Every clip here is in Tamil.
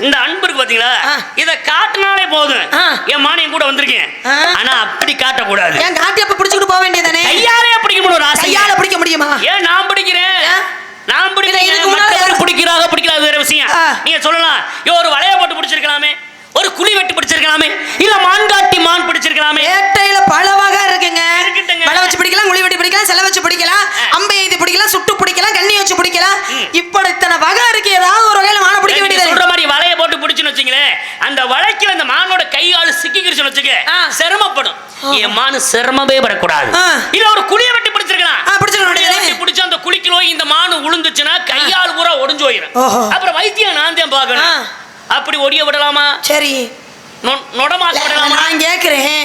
இந்த அன்பு இருக்கு பாத்தீங்களா, இத காட்டினாலே போதும். என் மானியம் கூட வந்திருக்கேன், ஆனா அப்படி காட்டக்கூடாது. ஏன் காட்டி அப்ப பிடிச்சிட்டு போக வேண்டியதானே? கையாலே பிடிக்க ஒரு ஆசை. கையால பிடிக்க முடியுமா? ஏன் நான் பிடிக்கிறேன், நான் பிடிக்கிறேன். பிடிக்கிறாங்க வேற விஷயம். நீங்க சொல்லலாம், ஒரு வளைய போட்டு பிடிச்சிருக்கலாமே, ஒரு குழி வெட்டி பிடிச்சிருக்கலாமே, இல்ல மான்காட்டி மான் பிடிச்சிருக்கலாமே. ஏட்டையில பல வகை இருக்குங்க. வலை வச்சு பிடிக்கலாம், குழி வெட்டி பிடிக்கலாம், செலை வச்சு பிடிக்கலாம், அம்பை எய்து பிடிக்கலாம், சுட்டு பிடிக்கலாம், கண்ணி வச்சு பிடிக்கலாம். இப்படி இத்தனை வகை இருக்கு. ஏதாவது ஒரு வகையில மான பிடிக்க வேண்டியது. சொல்ற மாதிரி வலைய போட்டு பிடிச்சுன்னு வச்சுங்களேன், அந்த வலைக்குல அந்த மானோட கையால சிக்கிக்கிருச்சுன்னு வச்சுக்க, சிரமப்படும். என் மானு சிரமமே படக்கூடாது. இல்ல ஒரு குழிய வெட்டி பிடிச்சிருக்கலாம், பிடிச்சா அந்த குழிக்குள்ள இந்த மானு உளுந்துச்சுன்னா கையால் பூரா ஒடிஞ்சு போயிடும். அப்புறம் வைத்தியம் நான் தான் பார்க்கணும். அப்படி ஒடிய விடலாமா? சரி, நான் கேக்குறேன்,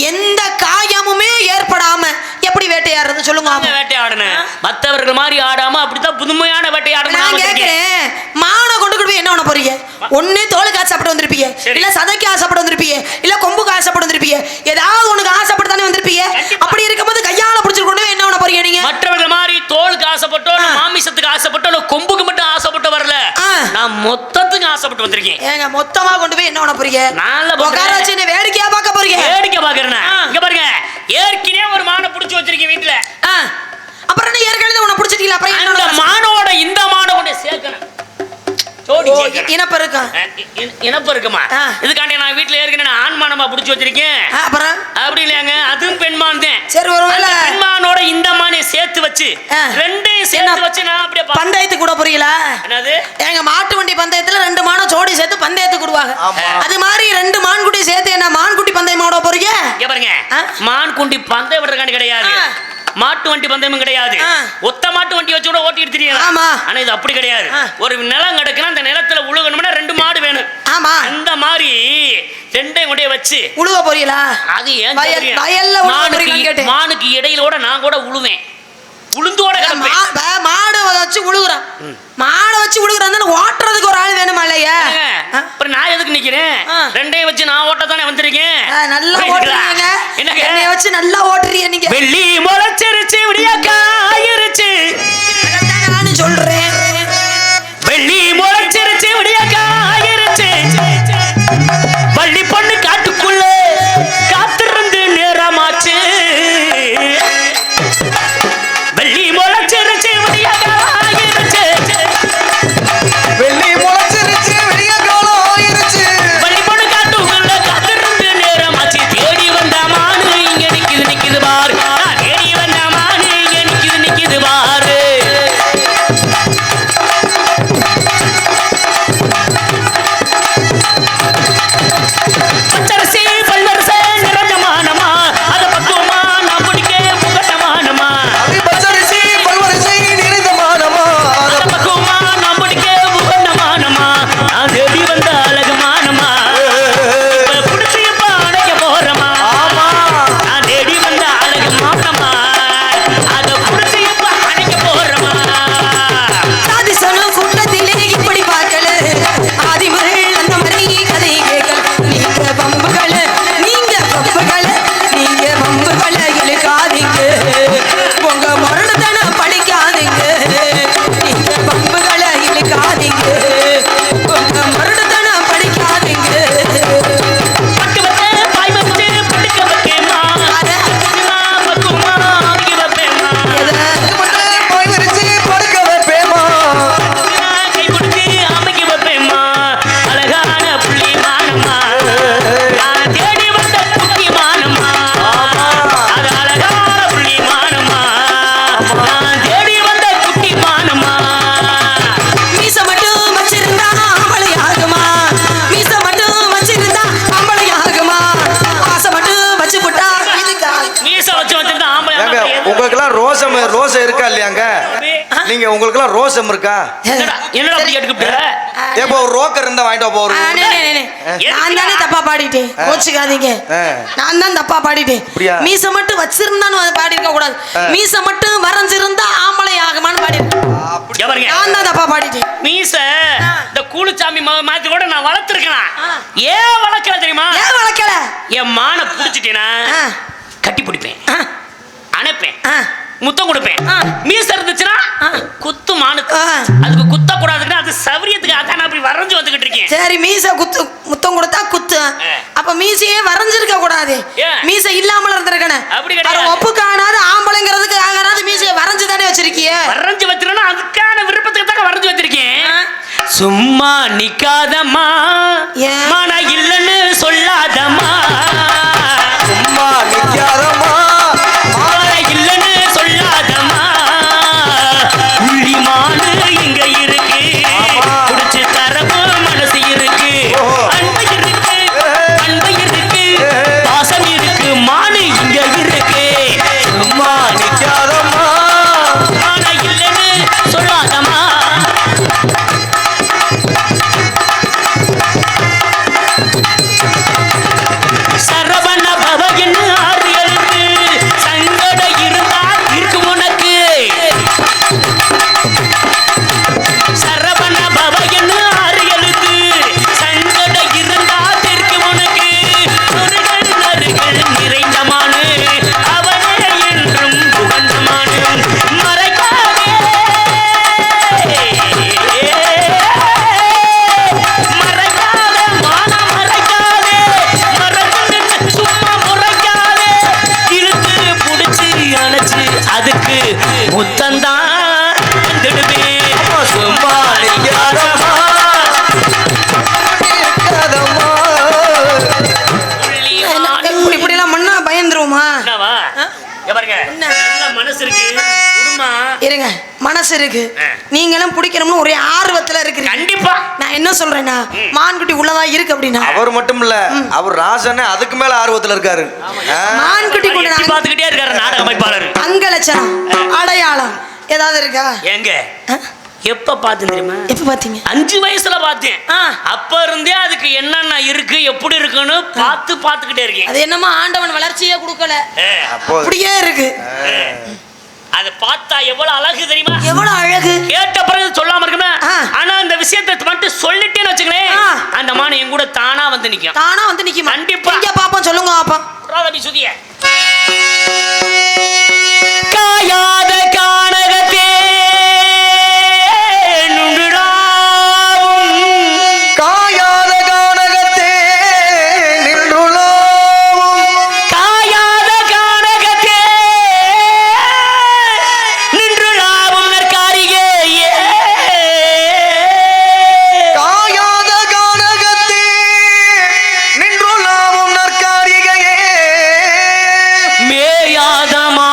எந்த காயமுமே ஏற்படாம எப்படி வேட்டையாடுறது சொல்லுங்க. வேட்டையாடுன மற்றவர்கள் மாதிரி ஆடாம அப்படித்தான் புதுமையான வேட்டையாடுன. நான் கேக்குறேன், மானை கொண்டு போய் என்ன பண்ண போறீங்க? ஒண்ணு தோலுக்கு ஆசைப்பட்டு வந்திருப்பீங்க, இல்ல சதைக்கு ஆசைப்பட்டு வந்திருப்பீங்க, இல்ல கொம்புக்கு ஆசைப்பட்டு வந்திருப்பீங்க, ஏதாவது ஒண்ணுக்கு ஆசைப்பட்டு தானே வந்திருப்பீங்க. அப்படி இருக்கும்போது கையால பிடிச்சிட்டு கொண்டு என்ன பண்ண போறீங்க நீங்க? மற்றவர்கள் மாதிரி தோலுக்கு ஆசைப்பட்டோ, மாமிசத்துக்கு ஆசைப்பட்டோ, கொம்புக்கு மட்டும் ஆசைப்பட்டு வரல, நான் மொத்தத்துக்கு ஆசைப்பட்டு வந்திருக்கேன். ஏங்க மொத்தமா கொண்டு போய் என்ன பண்ண போறீங்க? வேடிக்கையா பார்க்க போறீங்க? வேடிக்கை பாக்குறேன். இங்க பாருங்க, ஏற்கனவே ஒரு மானை பிடிச்சு வச்சிருக்கேன் வீட்டுல. அப்புறம் என்ன ஏற்கனவே உன்னை பிடிச்சிட்டீங்களா? அப்புறம் இந்த மானோட இந்த மானை கொண்டு சேர்க்கணும். இனப்ப இருக்குமா? இதுக்காண்டி நான் வீட்டுல ஏற்கனவே ஆண்மானமா பிடிச்சு வச்சிருக்கேன். அப்புறம் அப்படி இல்லையாங்க, அதுவும் பெண்மான் தான். சரி, ஒருவேளை பெண்மானோட இந்த மானை சேர்த்து வச்சு ரெண்டையும் சேர்த்து வச்சு நான் அப்படியே பந்தயத்துக்கு கூட போறீங்களா? என்னது? எங்க மாட்டு வண்டி பந்தயத்துல 2 மானை ஜோடி சேர்த்து பந்தயத்துக்கு விடுவாங்க. அது மாதிரி 2 மான்குட்டி சேர்த்து என்ன மான்குட்டி பந்தயம் விட போறீங்க? பாருங்க, மான்குட்டி பந்தயம் விடுறதுக்காண்டி கிடையாது, மாட்டு வண்டி பந்தயமும் கிடையாது. ஒத்த மாட்டு வண்டி வச்சு கூட ஓட்டிட்டு தெரியலாம். ஆனா இது அப்படி கிடையாது. ஒரு நிலம் கிடக்குன்னா அந்த நிலத்துல உழுகணும்னா 2 மாடு வேணும். ஆமா, அந்த மாதிரி 2ஐயும் கொண்டே வச்சு உழுவ போறீங்களா? அது ஏன் வயல்ல மானுக்கு இடையிலோட நான் கூட உழுவேன், உளுந்தோட மாடு வச்சு உழுகுறான். மாடை வச்சு உழுகுறான், ஓட்டுறதுக்கு ஒரு ஆள் வேணுமா இல்லையா? அப்புறம் நான் எதுக்கு நிக்கிறேன்? 2ஐயும் வச்சு நான் ஓட்ட தானே வந்திருக்கேன். நல்லா ஓட்டுறீங்க, என்னைய வச்சு நல்லா ஓட்டுறீங்க நீங்க. வெள்ளி முளைச்சிருச்சு, விடியக்காயிருச்சு, நானும் சொல்றேன். வெள்ளி முளைச்சிருச்சு, விடியக்காயிருச்சு, வள்ளி பொண்ணு காட்டுக்குள்ள காத்திருந்து நேரமாச்சு. வெள்ளி முளைச்சிருச்சு, விடியக்காயிருச்சு, வெள்ளி முளைச்சிருச்சு, விடியக்காலம் ஆயிருச்சு, வள்ளி பொண்ணு காட்டுக்குள்ள காத்திருந்து நேரமாச்சு. தேடி வந்த மானு இங்க நிக்குது பாரு, தேடி வந்த மானு இங்க நிக்குது பாரு. பச்சரிசி பல்லரிசி நிரஞ்சமானமா, அத பக்குவமா நான் பிடிக்க முகட்டமானமா. பச்சரிசி பல்வரிசி நிறைந்தமானமா, அத பக்குவமா நான் பிடிக்க முகட்டமானமா. நான் தேடி வந்த அழகுமானமா, புடிச்சியப்பா அணைக்க போறமா. நான் தேடி வந்த அழகுமானமா, அத புடிச்சியப்பா அணைக்க போறமா. சாதி சொல்லும் கூட்டத்திலே இப்படி பார்க்கல, ஆதிமகள் அந்த மாதிரி கதை கேட்கல. நீங்க பம்புகள இழுக்காதீங்க, உங்க மரணத்தன படிக்காதீங்க. நீங்க பம்புகள இழுக்காதீங்க, உங்க மரணத்தன படிக்காதீங்க. பட்டு வச்ச பாய் வச்சு பிடிக்க வைக்கேமா, பக்குவமா ஆகி வைப்பேமா. போய் விரிச்சு படுக்க வைப்பேமா, கை பிடிச்சி அமைக்க வைப்பேமா. அழகான புள்ளி மானமா, நான் தேடி வந்த குட்டி மானமா. அது அழகான புள்ளி மானமா, நான் தேடி வந்த குட்டி மானமா. மீச மட்டும் வச்சிருந்தா ஆம்பளை ஆகுமா? மீச மட்டும் வச்சிருந்தா ஆம்பளை ஆகுமா? ஆசை மட்டும் வச்சு போட்டா இதுக்கா? மீச வச்சிருந்தா ஆம்பளை ஏங்க உங்களுக்கெல்லாம் ரோசம் இருக்கா இல்லையாங்க? நீங்க உங்களுக்கெல்லாம் ரோசம் இருக்கா? என்னடா அப்படி கேட்டுக்கிட்ட? ஏப்போ ஒரு ரோக்கர் இருந்தா வாங்கிட்டு போ. நான் தானே தப்பா பாடிட்டேன், கோச்சுக்காதீங்க. நான் தான் தப்பா பாடிட்டேன். மீச மட்டும் வச்சிருந்தான்னு அதை பாடிருக்க கூடாது. மீச மட்டும் வரைஞ்சிருந்தா ஆம்பளை ஆகுமான்னு பாடிருக்கேன். நான் தான் தப்பா பாடிட்டேன். மீச இந்த கூலுச்சாமி மாதிரி கூட நான் வளர்த்துருக்கலாம். ஏன் வளர்க்கல தெரியுமா? ஏன் வளர்க்கல? என் மான புடிச்சிட்டேனா கட்டி பிடிப்பேன், அணைப்பேன், முத்தம் கொடுப்பேன். மீச இருந்துச்சுன்னா குத்து மானுக்கு, அதுக்கு குத்த கூடாதுன்னா அது சௌரியத்துக்கு அதான் அப்படி வரைஞ்சு வந்துகிட்டு இருக்கேன். சரி, மீசையே வரைஞ்சிருக்க கூடாது. மீசை இல்லாமல இருந்திருக்கணும். அப்படி கிடையாது. ஒப்பு காணாது ஆம்பளைங்கிறதுக்கு ஆகாது மீசையை வரைஞ்சு தானே வச்சிருக்கிய. வரைஞ்சு வச்சிருக்கா அதுக்கான விருப்பத்துக்கு தான் வரைஞ்சு வச்சிருக்கேன். சும்மா நிக்காதம்மா மன இல்லன்னு சொல்லாதம்மா. சும்மா நிக்காதம்மா மன இல்லன்னு சொல்லாதம்மா. புள்ளிமானு இங்க இருக்கு குடிச்சு தரவு மனசு இருக்கு. அன்பு இருக்கு அன்பு இருக்கு பாசம் இருக்கு மானு இங்க இருக்கு. சும்மா நிக்காதம்மா மன இல்லன்னு சொல்லாதம்மா. சரவண பவன்னு ஆறு எழுத்து சங்கட இருந்தா இருக்கு உனக்கு. சரவண பவன்னு ஆறு எழுத்து சங்கட இருந்தா இருக்கு உனக்கு. நொறுகள் நறுகள் நிறைந்த மானு அவனே என்றும் புகழ்ந்த மானு. மறைக்காதே மறைக்காதே மான மறைக்காதே. மறைச்சு சும்மா முறைக்காதே. இழுத்து புடிச்சு அணைச்சு அதுக்கு முத்தந்தான் வந்துடுவே. சும்மா நிக்காதம்மா நிக்காதம்மா. இப்படி எல்லாம் மண்ணா பயந்துருவோமா? என்னவா? இங்க பாருங்க. நல்ல மனசு இருக்கு குடுமா. இருங்க மனசு இருக்கு. நீங்களும் பிடிக்கணும்னு ஒரே ஆர்வத்துல இருக்கிறீங்க. கண்டிப்பா நான் என்ன சொல்றேன்னா மான்குட்டி உள்ளதா இருக்கு அப்படின்னா அவர் மட்டும் இல்ல அவர் ராசனே அதுக்கு மேல ஆர்வத்துல இருக்காரு. மான்குட்டி கூட எட்டி பார்த்துக்கிட்டே இருக்காரு நாடக அமைப்பாளர். அங்கலட்சணம் அடையாளம் ஏதாவது இருக்கா? எங்க எப்ப பார்த்தேன் தெரியுமா? எப்ப பாத்தீங்க? 5 வயசுல பார்த்தேன். அப்ப இருந்தே அதுக்கு என்னென்ன இருக்கு எப்படி இருக்குன்னு பார்த்துக்கிட்டே இருக்கேன். அது என்னமோ ஆண்டவன் வளர்ச்சியே கொடுக்கல அப்படியே இருக்கு. அதை பார்த்தா எவ்வளவு அழகு தெரியுமா? எவ்வளவு அழகு. கேட்ட பிறகு சொல்லாம இருக்குமே. ஆனா அந்த விஷயத்தை மட்டும் சொல்லிட்டேன்னு வச்சுங்களேன் அந்த மான் என் கூட தானா வந்து நிக்கும். தானா வந்து நிக்கும். கண்டிப்பா. இங்க பாப்போம் சொல்லுங்க பாப்போம். ராதபி சுதிய காயாத கானகத்தே நுண்டுடாவும் காயாத கானகத்தே நின்றுளாவும். காயாத கானகத்தே நின்றுளாவும் நற்காரிகே. காயாத கானகத்தே நின்றுளாவும் நற்காரிகையே. மேயாதமான்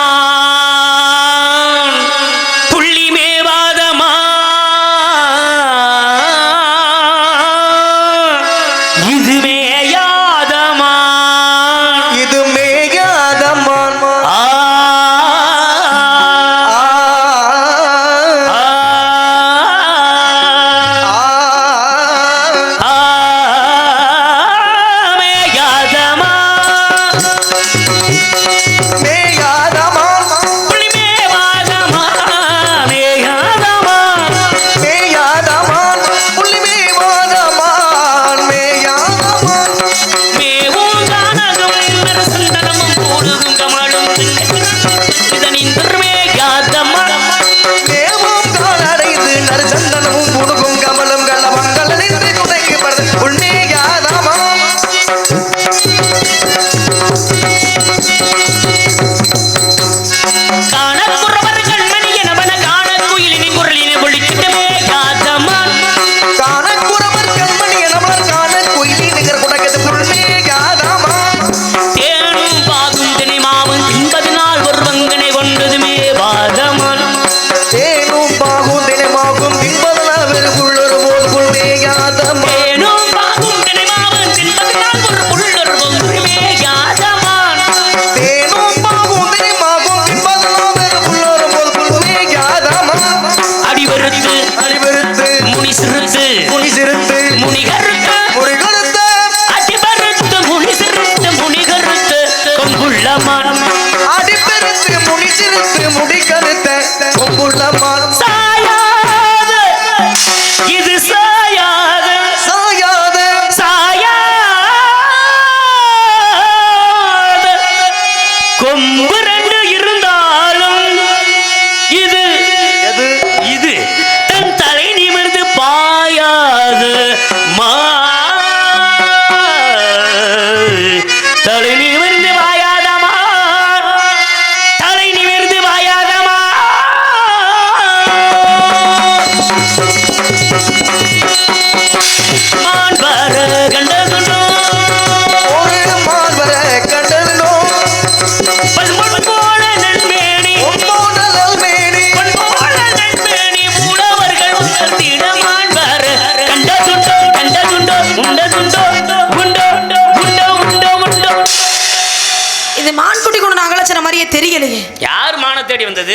தெரியலையே. யார் மான தேடி வந்தது?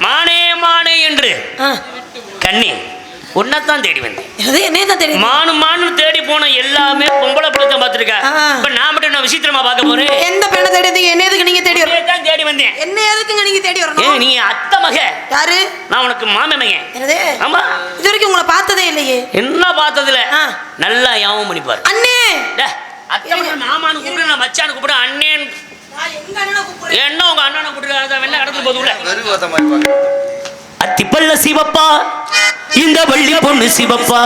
மானே மானே என்று கண்ணி உன்னதான் தேடி வந்தேன். என்னைய தான் தேடி மானு தேடி போன எல்லாமே பொம்பளை பிள்ளைதான் பார்த்துருக்கா. இப்ப நான் மட்டும் நான் விசித்திரமா பார்க்க போறேன். எந்த பெண்ணை தேடி வந்தீங்க? என்ன எதுக்கு நீங்க தேடி வரணும்? தான் தேடி வந்தேன். என்ன எதுக்குங்க நீங்க தேடி வரணும்? நீ அத்தை மக. யாரு? நான் உனக்கு மாமே மகன். என்னது? ஆமா. இது வரைக்கும் உங்களை பார்த்ததே இல்லையே. என்ன பார்த்ததுல? நல்லா யாவும் பண்ணிப்பாரு. அண்ணே. அத்தை மாமான்னு கூப்பிடு, நான் மச்சான்னு கூப்பிடு, அண்ணேன். எங்க அண்ணனை கூப்பிடுறேன்? என்ன உங்க அண்ணனை கூப்பிடுறாங்க? வெண்ண கடத்து போதுல. வெறுவாத மாதிரி பாக்க. அத்திப்பல்ல சிவப்பா, இந்த வள்ளி பொண்ணு சிவப்பா.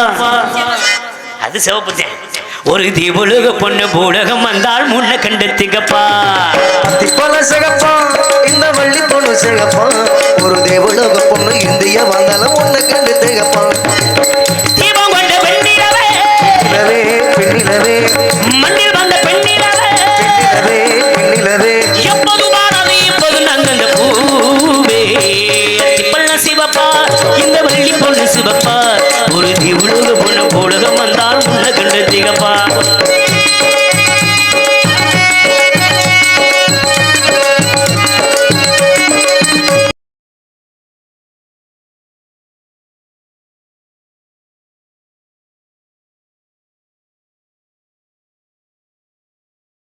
அது சிவப்பு. ஒரு தீபுலக பொண்ணு பூலகம் வந்தால் முன்ன கண்டு திகப்பா. அத்திப்பல்ல சிகப்பா, இந்த வள்ளி பொண்ணு சிகப்பா. ஒரு தேவலோக பொண்ணு இந்தியா வந்தாலும் முன்ன கண்டு திகப்பா. தீபம் கொண்ட பெண்ணிலவே, பெண்ணிலவே மண்ணில் வந்த பெண்ணிலவே, பெண்ணிலவே எப்போது வாழது இப்போது நாங்கள் பூவே. அத்திப்பல்ல சிவப்பா, இந்த வள்ளி பொண்ணு சிவப்பா. ஒரு தீபுலக பொண்ணு பூலகம் வந்தால் முன்ன கண்டு திகப்பா.